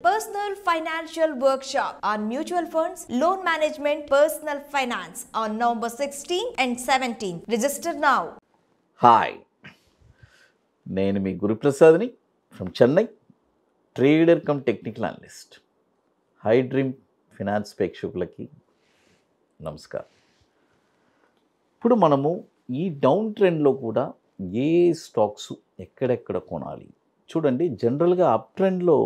Personal Financial Workshop on Mutual Funds, Loan Management, Personal Finance on November 16 and 17. Register now. Hi, నేను మీ గురుప్రసాద్ని from Chennai, trader cum technical analyst. Hi dream finance ప్రేక్షకులకి నమస్కారం. ఇప్పుడు మనము ఈ డౌన్ ట్రెండ్లో కూడా ఏ స్టాక్స్ ఎక్కడెక్కడ కొనాలి చూడండి. జనరల్గా అప్ ట్రెండ్లో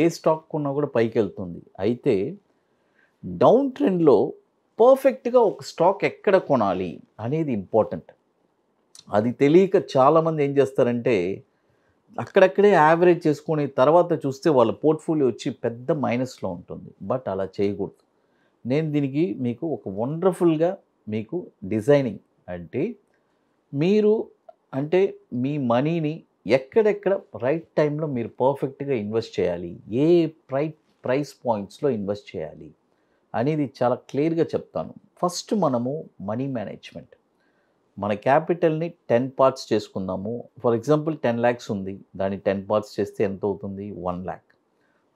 ఏ స్టాక్ కొన్నా కూడా పైకి వెళ్తుంది. అయితే డౌన్ ట్రెండ్లో పర్ఫెక్ట్గా ఒక స్టాక్ ఎక్కడ కొనాలి అనేది ఇంపార్టెంట్. అది తెలియక చాలామంది ఏం చేస్తారంటే అక్కడక్కడే యావరేజ్ చేసుకొని తర్వాత చూస్తే వాళ్ళ పోర్ట్ఫోలియో వచ్చి పెద్ద మైనస్లో ఉంటుంది. బట్ అలా చేయకూడదు. నేను దీనికి మీకు ఒక వండర్ఫుల్గా మీకు డిజైనింగ్ మీరు మీ మనీని ఎక్కడెక్కడ రైట్ టైంలో మీరు పర్ఫెక్ట్గా ఇన్వెస్ట్ చేయాలి, ఏ ప్రైస్ పాయింట్స్లో ఇన్వెస్ట్ చేయాలి అనేది చాలా క్లియర్గా చెప్తాను. ఫస్ట్ మనము మనీ మేనేజ్మెంట్. మన క్యాపిటల్ని 10 పార్ట్స్ చేసుకుందాము. ఫర్ ఎగ్జాంపుల్ 10 lakhs ఉంది, దాన్ని 10 పార్ట్స్ చేస్తే ఎంత అవుతుంది? 1 lakh.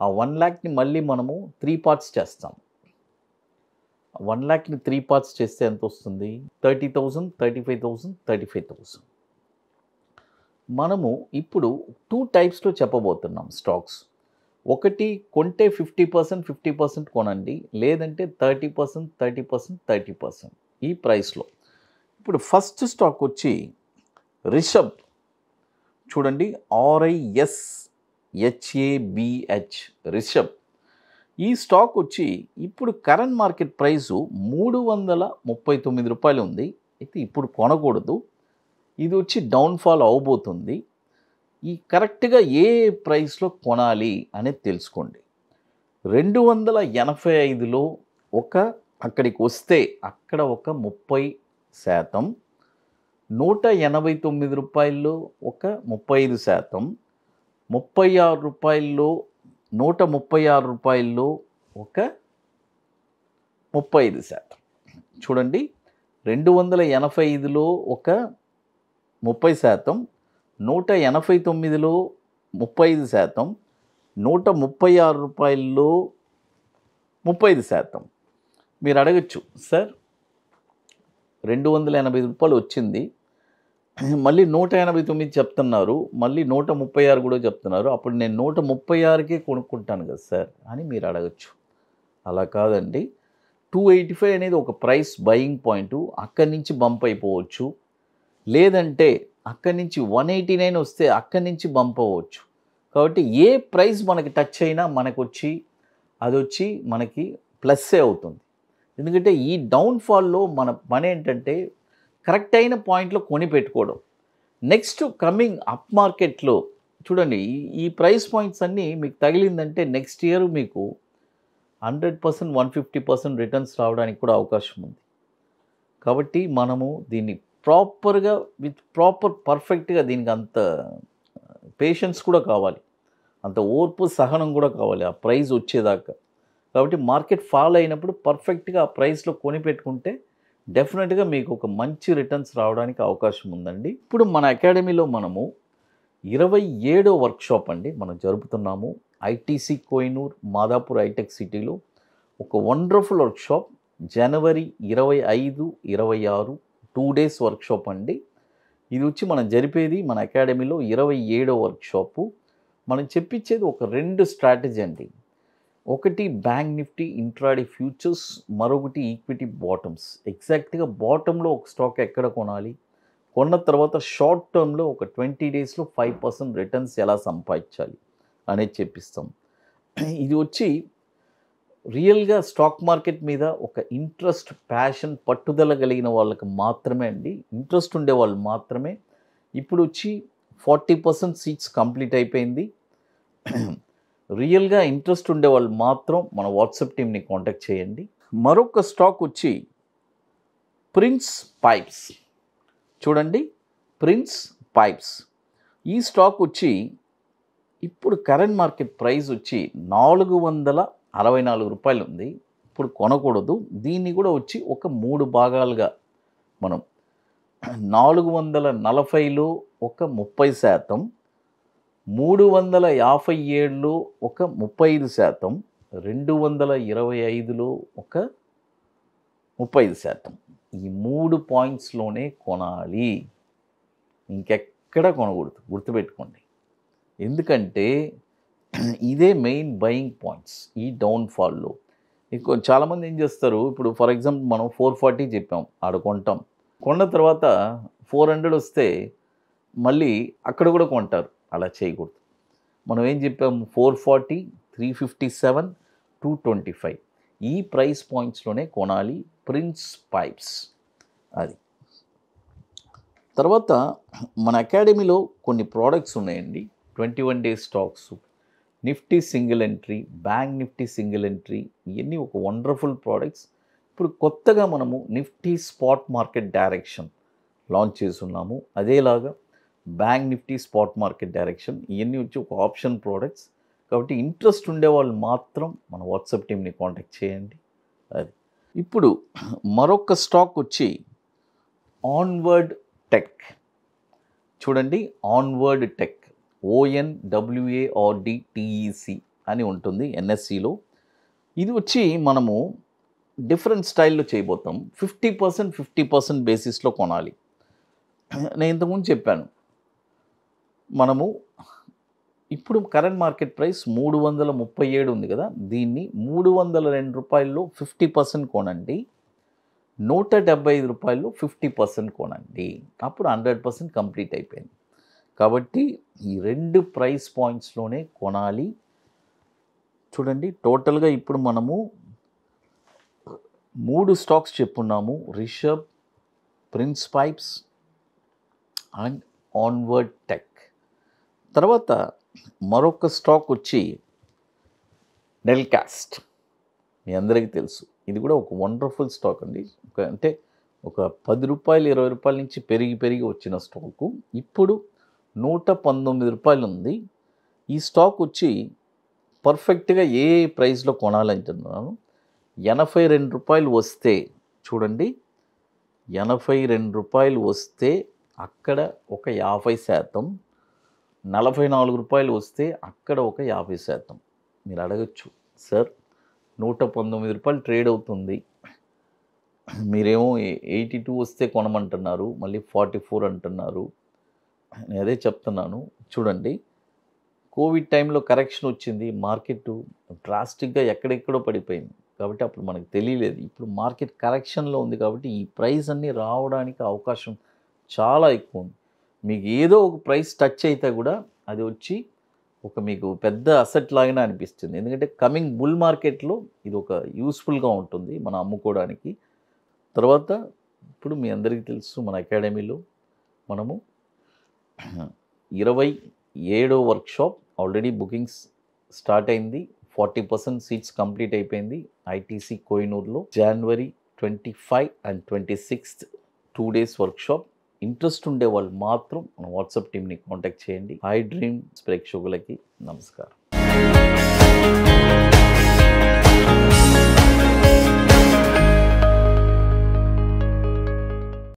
ఆ 1 lakhని మళ్ళీ మనము 3 పార్ట్స్ చేస్తాం. 1 lakhని 3 పార్ట్స్ చేస్తే ఎంత వస్తుంది? 30,000, 35,000, 35,000. మనము ఇప్పుడు 2 టైప్స్లో చెప్పబోతున్నాం స్టాక్స్. ఒకటి కొంటే 50%, 50% కొనండి, లేదంటే 30%, 30%, 30% ఈ ప్రైస్లో. ఇప్పుడు ఫస్ట్ స్టాక్ వచ్చి రిషబ్. చూడండి, RISHABH రిషబ్. ఈ స్టాక్ వచ్చి ఇప్పుడు కరెంట్ మార్కెట్ ప్రైసు 339 రూపాయలు ఉంది. అయితే ఇప్పుడు కొనకూడదు, ఇది వచ్చి డౌన్ఫాల్ అవబోతుంది. ఈ కరెక్ట్గా ఏ ప్రైస్లో కొనాలి అనేది తెలుసుకోండి. 285లో అక్కడికి వస్తే అక్కడ ఒక 30%, 189 రూపాయల్లో ఒక 35%, 36 రూపాయల్లో 136 రూపాయల్లో ఒక 35%. చూడండి, 285లో ఒక 30%, 189లో 35%, 136 రూపాయల్లో 35%. మీరు అడగచ్చు, సార్ 285 రూపాయలు వచ్చింది, మళ్ళీ 189 చెప్తున్నారు, మళ్ళీ 136 కూడా చెప్తున్నారు, అప్పుడు నేను 136కే కొనుక్కుంటాను కదా సార్ అని మీరు అడగచ్చు. అలా కాదండి. 285 అనేది ఒక ప్రైస్ బయింగ్ పాయింట్. అక్కడి నుంచి బంప్ అయిపోవచ్చు, లేదంటే అక్కడి నుంచి 189 వస్తే అక్కడి నుంచి బంప్ అవ్వచ్చు. కాబట్టి ఏ ప్రైస్ మనకి టచ్ అయినా అది వచ్చి మనకి ప్లస్సే అవుతుంది. ఎందుకంటే ఈ డౌన్ఫాల్లో మన పని ఏంటంటే కరెక్ట్ అయిన పాయింట్లో కొని పెట్టుకోవడం. నెక్స్ట్ కమింగ్ అప్ మార్కెట్లో చూడండి, ఈ ప్రైస్ పాయింట్స్ అన్నీ మీకు తగిలిందంటే నెక్స్ట్ ఇయర్ మీకు 100%, 150% రిటర్న్స్ రావడానికి కూడా అవకాశం ఉంది. కాబట్టి మనము దీన్ని ప్రాపర్గా పర్ఫెక్ట్గా దీనికి అంత పేషెన్స్ కూడా కావాలి, అంత ఓర్పు సహనం కూడా కావాలి ఆ ప్రైస్ వచ్చేదాకా. కాబట్టి మార్కెట్ ఫాల్ అయినప్పుడు పర్ఫెక్ట్గా ఆ ప్రైస్లో కొని పెట్టుకుంటే డెఫినెట్గా మీకు ఒక మంచి రిటర్న్స్ రావడానికి అవకాశం ఉందండి. ఇప్పుడు మన అకాడమీలో మనము 27వ వర్క్షాప్ మనం జరుపుతున్నాము. ITC కోహినూర్ మాదాపూర్ హైటెక్ సిటీలో ఒక వండర్ఫుల్ వర్క్షాప్. జనవరి 25, 26 2 days వర్క్షాప్ అండి. ఇది వచ్చి మనం జరిపేది మన అకాడమీలో 27వ వర్క్షాపు. మనం చెప్పించేది ఒక 2 స్ట్రాటజీ అండి. ఒకటి బ్యాంక్ నిఫ్టీ ఇంట్రాడే ఫ్యూచర్స్, మరొకటి ఈక్విటీ బాటమ్స్. ఎగ్జాక్ట్గా బాటంలో ఒక స్టాక్ ఎక్కడ కొనాలి, కొన్న తర్వాత షార్ట్ టర్మ్లో ఒక 20 daysలో 5% రిటర్న్స్ ఎలా సంపాదించాలి అనేది చెప్పిస్తాం. ఇది వచ్చి రియల్గా స్టాక్ మార్కెట్ మీద ఒక ఇంట్రెస్ట్, ప్యాషన్, పట్టుదల కలిగిన వాళ్ళకి మాత్రమే అండి, ఇంట్రెస్ట్ ఉండే వాళ్ళు మాత్రమే. ఇప్పుడు వచ్చి 40% సీట్స్ కంప్లీట్ అయిపోయింది. రియల్గా ఇంట్రెస్ట్ ఉండే వాళ్ళు మాత్రం మన వాట్సాప్ టీమ్ని కాంటాక్ట్ చేయండి. మరొక స్టాక్ వచ్చి ప్రిన్స్ పైప్స్. చూడండి, ప్రిన్స్ పైప్స్. ఈ స్టాక్ వచ్చి ఇప్పుడు కరెంట్ మార్కెట్ ప్రైస్ వచ్చి 464 రూపాయలు ఉంది. ఇప్పుడు కొనకూడదు. దీన్ని కూడా వచ్చి ఒక 3 భాగాలుగా మనం 440లో ఒక 30%, 357లో ఒక 35%, 225లో ఒక 35%. ఈ 3 పాయింట్స్లోనే కొనాలి, ఇంకెక్కడ కొనకూడదు, గుర్తుపెట్టుకోండి. ఎందుకంటే ఇదే మెయిన్ బయింగ్ పాయింట్స్ ఈ డౌన్ఫాల్లో. చాలామంది ఏం చేస్తారు, ఇప్పుడు ఫర్ ఎగ్జాంపుల్ మనం 440 చెప్పాం, ఆడ కొంటాం, కొన్న తర్వాత 400 వస్తే మళ్ళీ అక్కడ కూడా కొంటారు. అలా చేయకూడదు. మనం ఏం చెప్పాము, 440, 357, 225 ఈ ప్రైస్ పాయింట్స్లోనే కొనాలి ప్రిన్స్ పైప్స్. అది తర్వాత మన అకాడమీలో కొన్ని ప్రోడక్ట్స్ ఉన్నాయండి. 21 days stocks, Nifty single entry, bank Nifty single entry, ఇవన్నీ ఒక వండర్ఫుల్ ప్రోడక్ట్స్. ఇప్పుడు కొత్తగా మనము Nifty spot market direction launch చేస్తున్నాము. అదేలాగా bank Nifty spot market direction, ఇవన్నీ వచ్చి ఒక ఆప్షన్ ప్రోడక్ట్స్. కాబట్టి ఇంట్రెస్ట్ ఉండేవాళ్ళు మాత్రం మన వాట్సాప్ టీమ్ని కాంటాక్ట్ చేయండి. అది ఇప్పుడు మరొక స్టాక్ వచ్చి ఆన్వర్డ్ టెక్. చూడండి, ఆన్వర్డ్ టెక్, ONWARDTEC అని ఉంటుంది ఎన్ఎస్సిలో. ఇది వచ్చి మనము డిఫరెంట్ స్టైల్లో చేయబోతాం. 50% బేసిస్లో కొనాలి. నేను ఇంతకుముందు చెప్పాను, మనము ఇప్పుడు కరెంట్ మార్కెట్ ప్రైస్ 337 ఉంది కదా, దీన్ని 302 రూపాయల్లో 50% కొనండి, 175 రూపాయల్లో 50% కొనండి, అప్పుడు 100% కంప్లీట్ అయిపోయింది. కాబట్టి ఈ 2 ప్రైస్ పాయింట్స్లోనే కొనాలి. చూడండి, టోటల్గా ఇప్పుడు మనము 3 స్టాక్స్ చెప్పున్నాము, Rishabh, prince pipes and onward tech. తర్వాత మరొక స్టాక్ వచ్చి నెల్కాస్ట్. మీ అందరికీ తెలుసు, ఇది కూడా ఒక వండర్ఫుల్ స్టాక్ అండి. అంటే ఒక 10 రూపాయలు 20 రూపాయల నుంచి పెరిగి వచ్చిన స్టాకు ఇప్పుడు 119 రూపాయలు ఉంది. ఈ స్టాక్ వచ్చి పర్ఫెక్ట్గా ఏ ప్రైస్లో కొనాలంటున్నాను, 82 రూపాయలు వస్తే, చూడండి 82 రూపాయలు వస్తే అక్కడ ఒక 50%, 44 రూపాయలు వస్తే అక్కడ ఒక 50%. మీరు అడగచ్చు, సార్ 119 రూపాయలు ట్రేడ్ అవుతుంది, మీరేమో 82 వస్తే కొనమంటున్నారు, మళ్ళీ 44 అంటున్నారు. నేను అదే చెప్తున్నాను. చూడండి, కోవిడ్ టైంలో కరెక్షన్ వచ్చింది, మార్కెట్ డ్రాస్టిక్గా ఎక్కడెక్కడో పడిపోయింది. కాబట్టి అప్పుడు మనకు తెలియలేదు. ఇప్పుడు మార్కెట్ కరెక్షన్లో ఉంది కాబట్టి ఈ ప్రైస్ అన్నీ రావడానికి అవకాశం చాలా ఎక్కువ ఉంది. మీకు ఏదో ఒక ప్రైస్ టచ్ అయితే కూడా అది వచ్చి ఒక మీకు పెద్ద అసెట్ లాగానే అనిపిస్తుంది. ఎందుకంటే కమింగ్ బుల్ మార్కెట్లో ఇది ఒక యూస్ఫుల్గా ఉంటుంది మనం అమ్ముకోవడానికి. తర్వాత ఇప్పుడు మీ అందరికీ తెలుసు, మన అకాడమీలో మనము 27వ వర్క్షాప్ ఆల్రెడీ బుకింగ్స్ స్టార్ట్ అయింది. 40% సీట్స్ కంప్లీట్ అయిపోయింది ఐటీసీ కోహినూర్లో. January 25 and 26 2 days workshop. Interest ఉండే వాళ్ళు మాత్రం మన వాట్సాప్ టీమ్ని కాంటాక్ట్ చేయండి. హై డ్రీమ్స్ ప్రేక్షకులకి నమస్కారం.